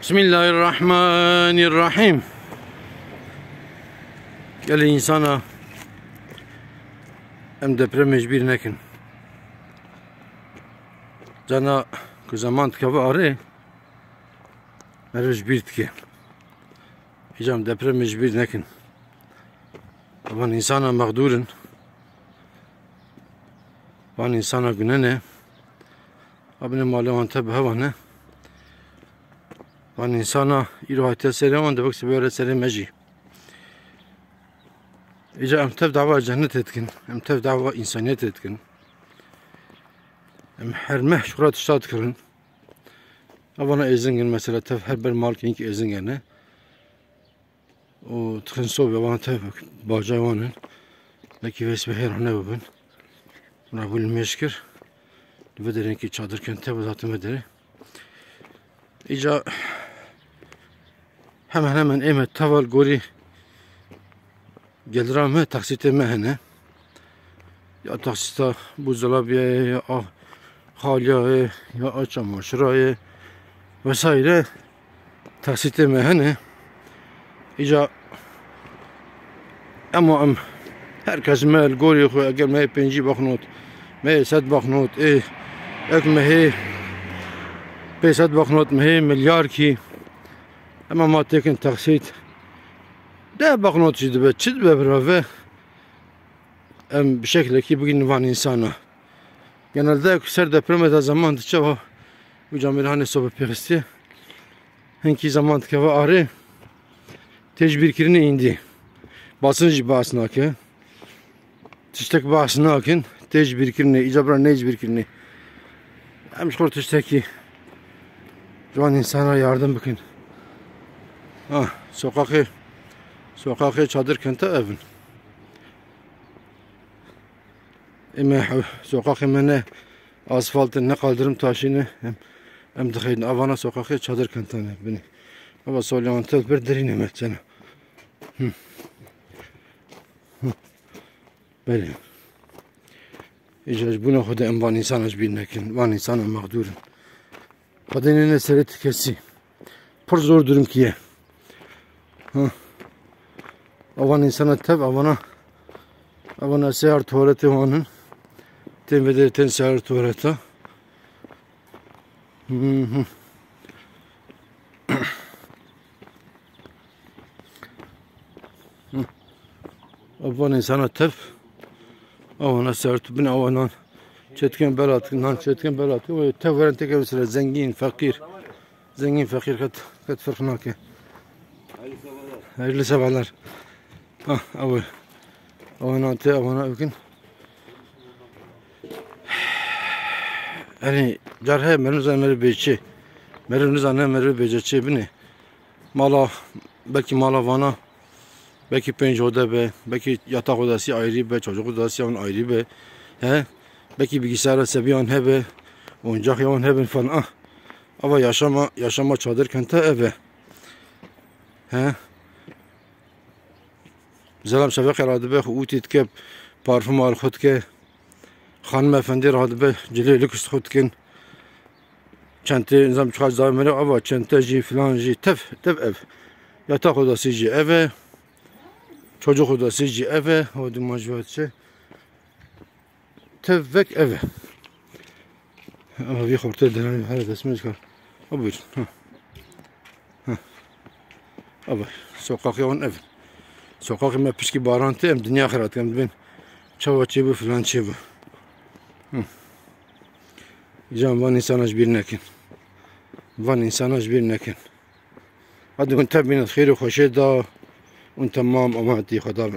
Bismillahirrahmanirrahim. Gelin insana em deprem mecbur nekin. Cana ku zaman tkeve arı meroj bir tke. Hicam deprem mecbur nekin. Van insana mağdurun. Van insana günene. Abine malıvan tabi havane. Van insana irahate selaman da baksı böyle selameci. İca em tev dava cennet etkin, em tev dava insaniyet etkin. Em her mehşurat iştahat kırın. Avana ezingin mesela tev her bir malkin ki ezingene. O tıkın soğuk avana tev bacayvanın. Belki vesbe her ne bubun. Buna bul meşkir. Vederin ki çadırken tev zaten vederi. İca hemen emet taval gori gelirame taksite mehne ya taksita buzdolabıya ya halyaya ya çamaşıraya vesaire taksite mehne ica ama herkes mel gori koy eğer me penci baknot me sad baknot ek mehe pesad baknot mehe milyar ki ama ma tekin taksit de baknot çizdi be çizdi be brave bir şekilde ki bugün van insana genelde ser depremde zaman dıça bu camirhane sohbet pekesti henki zaman tkava arı tecbirkirini indi basıncı basına ki tiştek basına akin tecbirkirini icabra necbirkirini hem şort tişteki van insana yardım bakın. Sokakı çadır kente evin. Sokakı mene asfaltın ne kaldırım taşını hem dıkayın avana sokakı çadır kente evini. Ama solyan tel bir derin emek cana. Böyle. İcaz buna kuda en van insan az bilmekin. Van insana mağdurun. Kadının eseri tükesi. Pır zor durum kiye. Avan insana tabi avana seher tuvaleti vanın ten vederten seher tuvaleta avan insana tabi avana seher tubin avanan çetken belatından çetken belatı ve tabi veren tek sıra zengin fakir kat farkına ki hayırlı sabahlar. Avana ökün. Yani carhe meruz anne beçi. Meruz anne meruz beçi bine. Mala belki mala vana. Belki penc oda be. Belki yatak odası ayrı be. Çocuk odası ayrı be. He? Belki bilgisayar seviyen hebe. Oyuncak yavan hebe falan. Ama yaşama çadır kente eve. He? Zelam şevek radı be utit ke parfüm al khud ke hanım efendi radı be cilelik üst khud kin çente nizam çıkaz zamene ava çente ji filan ji tev ev yatak odası ji eve çocuk odası ji eve o dimajvatçe tevvek eve ama bir hortel denen her resmi çıkar buyur abi sokak yavan ev sokak me pişki barantı hem dünya kırat hem ben çava çebu filan çebu. Can van insanaj bir nekin. Van insanaj bir nekin. Hadi un tabinet khairu khoşe da un tamam ama hadi khadan.